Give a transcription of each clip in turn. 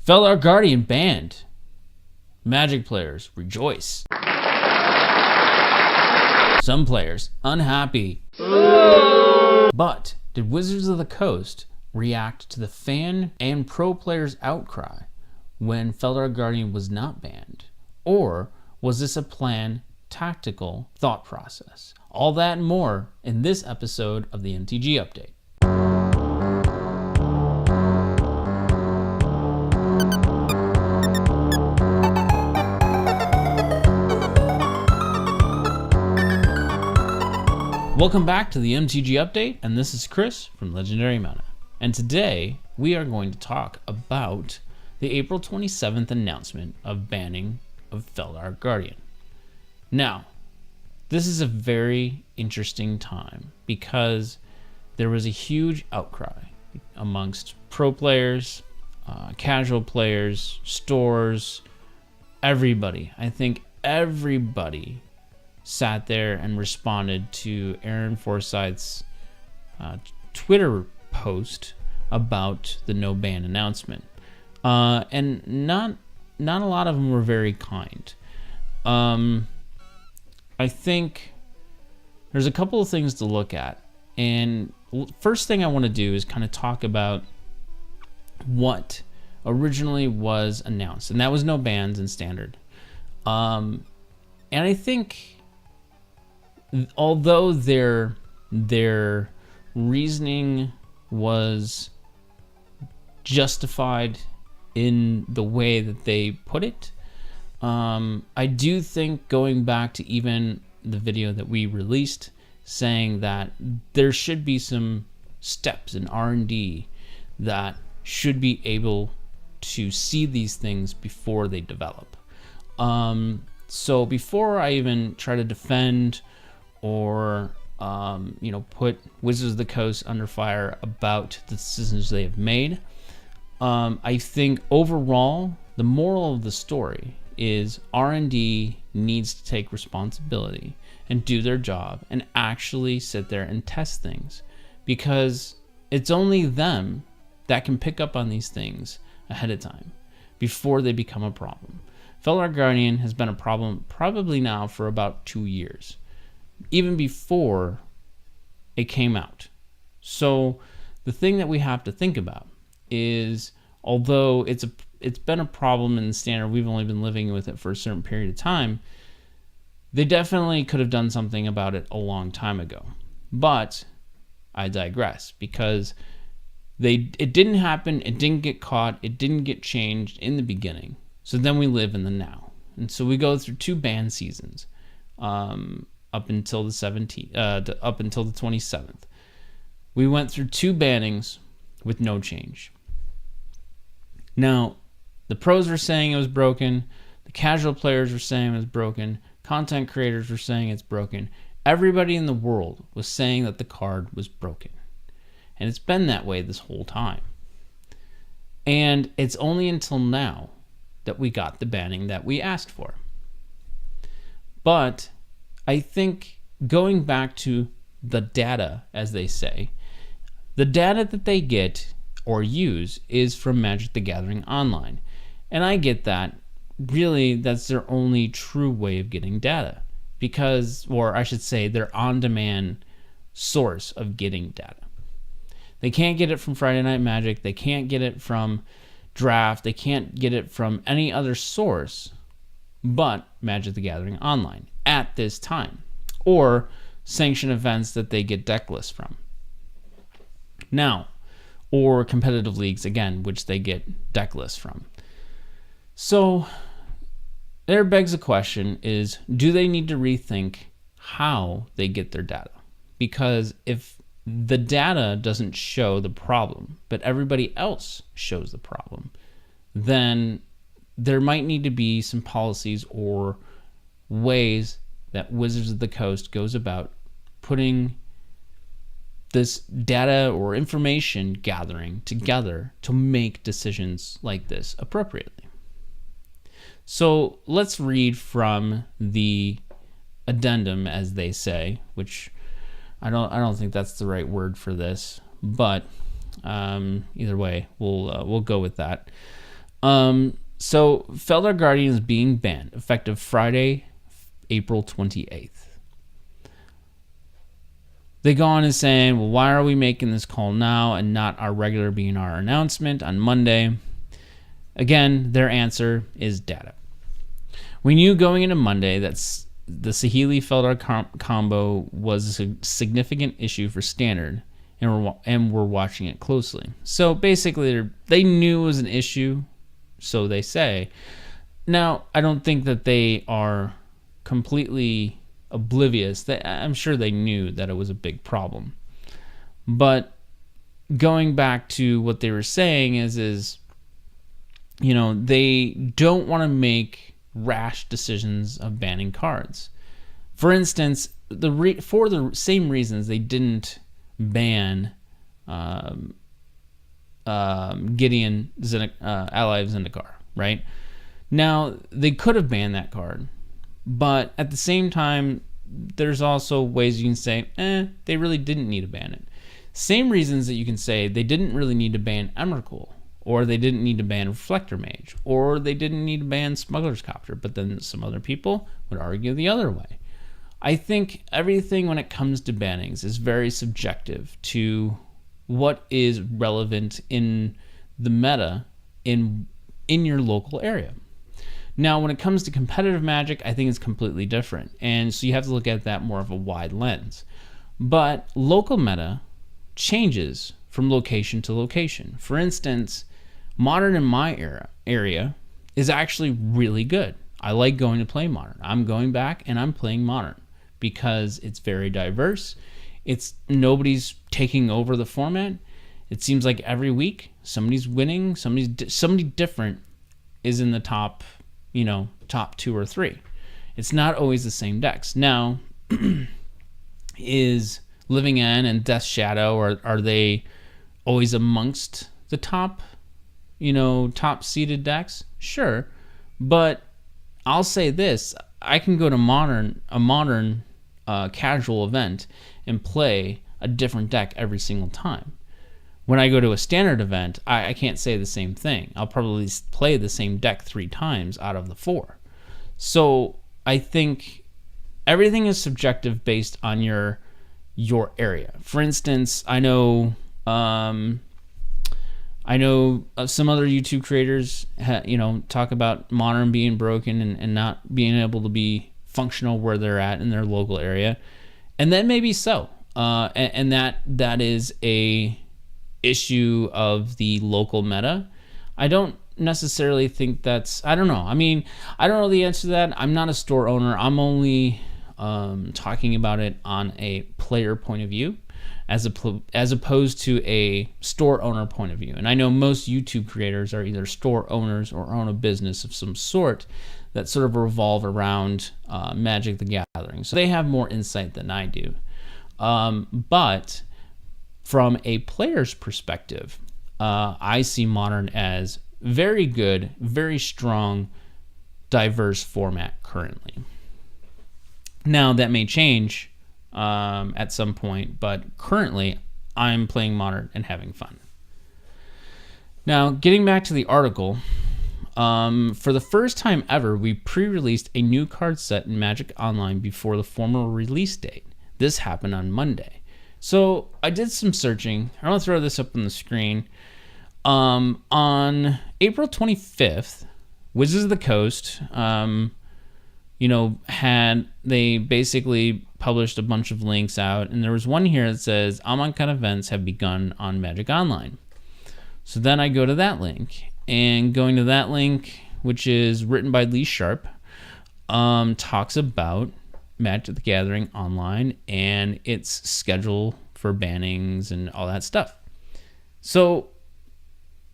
Felidar Guardian banned. Magic players rejoice. Some players unhappy. But did Wizards of the Coast react to the fan and pro players' outcry when Felidar Guardian was not banned? Or was this a planned, tactical thought process? All that and more in this episode of the MTG Update. Welcome back to the MTG Update, and this is Chris from Legendary Mana. And today we are going to talk about the April 27th announcement of banning of Felidar Guardian. Now, this is a very interesting time because there was a huge outcry amongst pro players, casual players, stores, everybody. I think everybody sat there and responded to Aaron Forsyth's Twitter post about the no ban announcement, and not a lot of them were very kind. I think there's a couple of things to look at, and first thing I want to do is kind of talk about what originally was announced, and that was no bans in Standard. And I think, although their reasoning was justified in the way that they put it, I do think, going back to even the video that we released saying that there should be some steps in R&D that should be able to see these things before they develop. So before I even try to defend or put Wizards of the Coast under fire about the decisions they have made, I think overall the moral of the story is R&D needs to take responsibility and do their job and actually sit there and test things, because it's only them that can pick up on these things ahead of time before they become a problem. Felidar Guardian has been a problem probably now for about 2 years, even before it came out. So the thing that we have to think about is, although it's been a problem in the Standard, we've only been living with it for a certain period of time, they definitely could have done something about it a long time ago. But I digress, because it didn't happen, it didn't get caught, it didn't get changed in the beginning. So then we live in the now. And so we go through 2 ban seasons up until the 27th. We went through 2 bannings with no change. Now, the pros were saying it was broken, the casual players were saying it was broken, content creators were saying it's broken. Everybody in the world was saying that the card was broken. And it's been that way this whole time. And it's only until now that we got the banning that we asked for. But I think, going back to the data, as they say, the data that they get or use is from Magic the Gathering Online. And I get that. Really, that's their only true way of getting data, because, or I should say, their on-demand source of getting data. They can't get it from Friday Night Magic, they can't get it from Draft, they can't get it from any other source but Magic the Gathering Online at this time, or sanctioned events that they get deck lists from. Now, or competitive leagues, again, which they get deck lists from. So there begs a question is, do they need to rethink how they get their data? Because if the data doesn't show the problem, but everybody else shows the problem, then there might need to be some policies or ways that Wizards of the Coast goes about putting this data or information gathering together to make decisions like this appropriately. So let's read from the addendum, as they say, which I don't think that's the right word for this, but either way, we'll go with that. So Felidar Guardian is being banned effective Friday, April 28th. They go on and saying, well, why are we making this call now and not our regular BNR announcement on Monday? Again, their answer is data. We knew going into Monday that the Saheeli Felidar combo was a significant issue for Standard, and we're watching it closely. So basically, they knew it was an issue, so they say. Now, I don't think that they are completely oblivious. I'm sure they knew that it was a big problem. But going back to what they were saying is they don't want to make rash decisions of banning cards. For instance, for the same reasons they didn't ban Gideon Ally of Zendikar, right? Now, they could have banned that card, but at the same time, there's also ways you can say, they really didn't need to ban it. Same reasons that you can say they didn't really need to ban Emrakul, or they didn't need to ban Reflector Mage, or they didn't need to ban Smuggler's Copter, but then some other people would argue the other way. I think everything when it comes to bannings is very subjective to what is relevant in the meta in your local area. Now, when it comes to competitive Magic, I think it's completely different, and so you have to look at that more of a wide lens. But local meta changes from location to location. For instance, Modern in my area is actually really good. I like going to play Modern. I'm going back and I'm playing Modern because it's very diverse. Nobody's taking over the format. It seems like every week somebody's winning, somebody different is in the top 2 or 3. It's not always the same decks. Now, is Living End and Death Shadow, or are they always amongst the top seeded decks? Sure, but I'll say this: I can go to a modern casual event and play a different deck every single time. When I go to a standard event, I can't say the same thing. I'll probably play the same deck 3 times out of the 4. So I think everything is subjective based on your area. For instance, I know some other YouTube creators talk about Modern being broken and not being able to be functional where they're at in their local area, and that may be so, and that is a issue of the local meta. I don't necessarily think I don't know. I mean, I don't know the answer to that. I'm not a store owner. I'm only talking about it on a player point of view, as opposed to a store owner point of view. And I know most YouTube creators are either store owners or own a business of some sort that sort of revolve around Magic the Gathering. So they have more insight than I do. But from a player's perspective, I see Modern as very good, very strong, diverse format currently. Now, that may change at some point, but currently I'm playing Modern and having fun. Now, getting back to the article, for the first time ever, we pre-released a new card set in Magic Online before the formal release date. This happened on Monday. So I did some searching. I want to throw this up on the screen. On April 25th, Wizards of the Coast, they basically published a bunch of links out, and there was one here that says Amonkhet events have begun on Magic Online. So then I go to that link, and going to that link, which is written by Lee Sharp, talks about Magic the Gathering Online and its schedule for bannings and all that stuff. So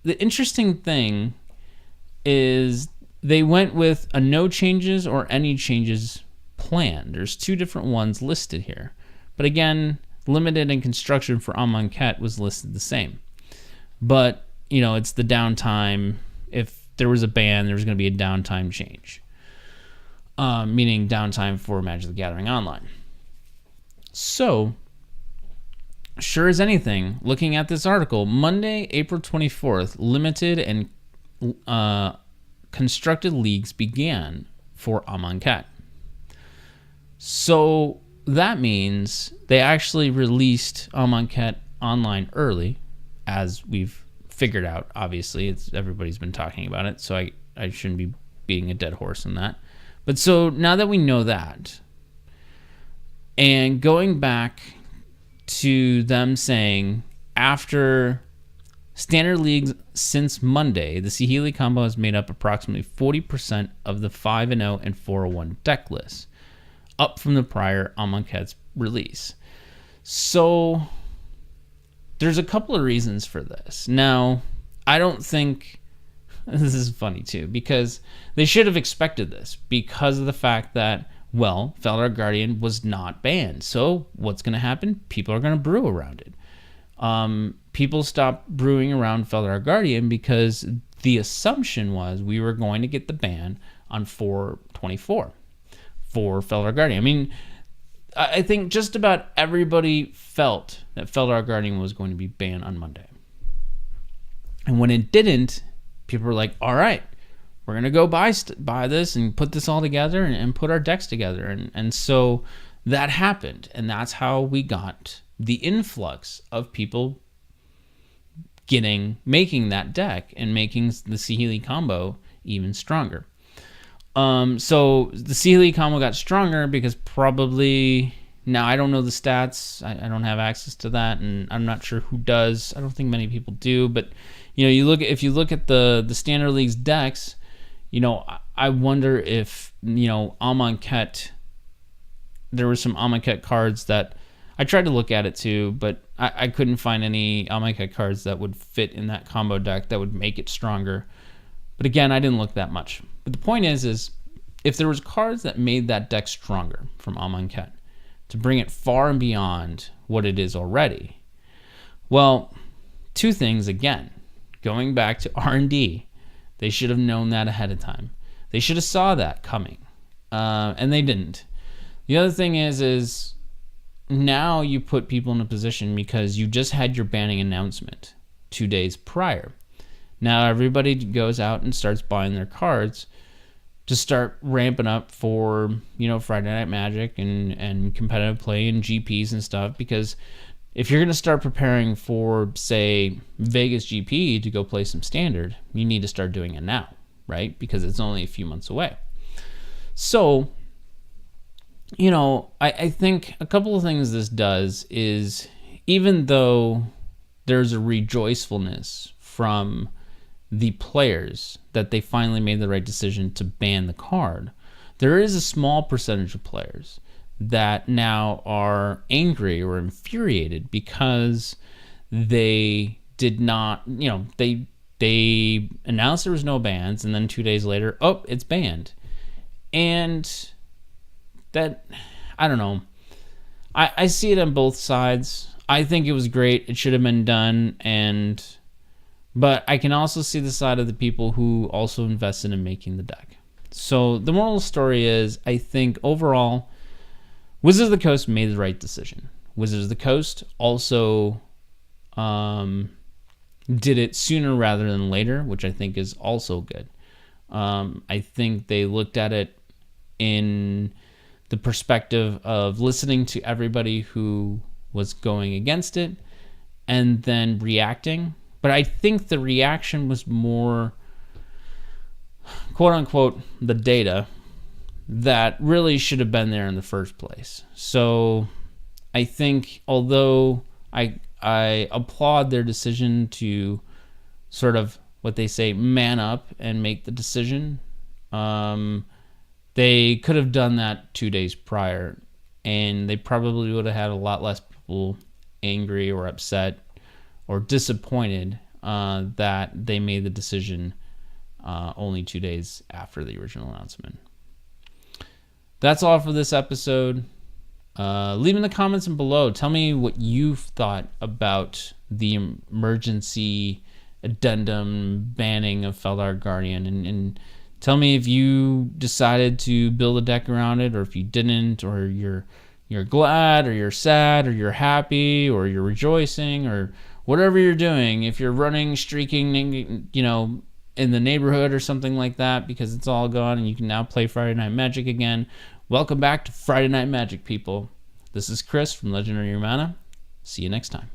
the interesting thing is they went with a no changes or any changes plan. There's 2 different ones listed here. But again, limited and construction for Amonkhet was listed the same. But, it's the downtime. If there was a ban, there was going to be a downtime change. Meaning downtime for Magic the Gathering Online. So, sure as anything, looking at this article, Monday, April 24th, limited and constructed leagues began for Amonkhet. So that means they actually released Amonkhet online early, as we've figured out. Obviously, everybody's been talking about it, so I shouldn't be beating a dead horse on that. But so now that we know that, and going back to them saying after standard leagues since Monday, the Saheeli combo has made up approximately 40% of the 5-0 and 4-1 deck list, up from the prior Amonkhet's release. So there's a couple of reasons for this. Now, I don't think this is funny too, because they should have expected this because of the fact that, well, Felidar Guardian was not banned. So what's going to happen? People are going to brew around it. People stopped brewing around Felidar Guardian because the assumption was we were going to get the ban on 4/24 for Felidar Guardian. I mean, I think just about everybody felt that Felidar Guardian was going to be banned on Monday. And when it didn't, people were like, all right, we're going to go buy this and put this all together and put our decks together. And so that happened. And that's how we got the influx of people making that deck and making the Saheeli combo even stronger. So the Saheeli combo got stronger because probably, now I don't know the stats. I don't have access to that, and I'm not sure who does. I don't think many people do, but if you look at the standard leagues decks, I wonder if Amonkhet, there were some Amonkhet cards that I tried to look at it too, but I couldn't find any Amonkhet cards that would fit in that combo deck that would make it stronger. But again, I didn't look that much. But the point is if there was cards that made that deck stronger from Amonkhet to bring it far and beyond what it is already, well, two things again. Going back to R&D, they should have known that ahead of time. They should have saw that coming, and they didn't. The other thing is now you put people in a position because you just had your banning announcement 2 days prior. Now everybody goes out and starts buying their cards to start ramping up for, Friday Night Magic and competitive play and GPs and stuff, because if you're going to start preparing for, say, Vegas GP to go play some standard, you need to start doing it now, right? Because it's only a few months away. So, I think a couple of things this does is, even though there's a rejoicefulness from the players that they finally made the right decision to ban the card, there is a small percentage of players that now are angry or infuriated because they did not, they announced there was no bans, and then 2 days later, oh, it's banned. And that, I don't know. I see it on both sides. I think it was great. It should have been done, but I can also see the side of the people who also invested in making the deck. So the moral of the story is, I think overall, Wizards of the Coast made the right decision. Wizards of the Coast also did it sooner rather than later, which I think is also good. I think they looked at it in the perspective of listening to everybody who was going against it and then reacting. But I think the reaction was more, quote unquote, the data that really should have been there in the first place. So I think, although I applaud their decision to sort of, what they say, man up and make the decision, they could have done that 2 days prior, and they probably would have had a lot less people angry or upset or disappointed that they made the decision only 2 days after the original announcement. That's all for this episode. Leave in the comments and below. Tell me what you've thought about the emergency addendum banning of Felidar Guardian, and tell me if you decided to build a deck around it, or if you didn't, or you're glad, or you're sad, or you're happy, or you're rejoicing, or whatever you're doing. If you're running, streaking, in the neighborhood or something like that because it's all gone and you can now play Friday Night Magic again. Welcome back to Friday Night Magic, people. This is Chris from Legendary Mana. See you next time.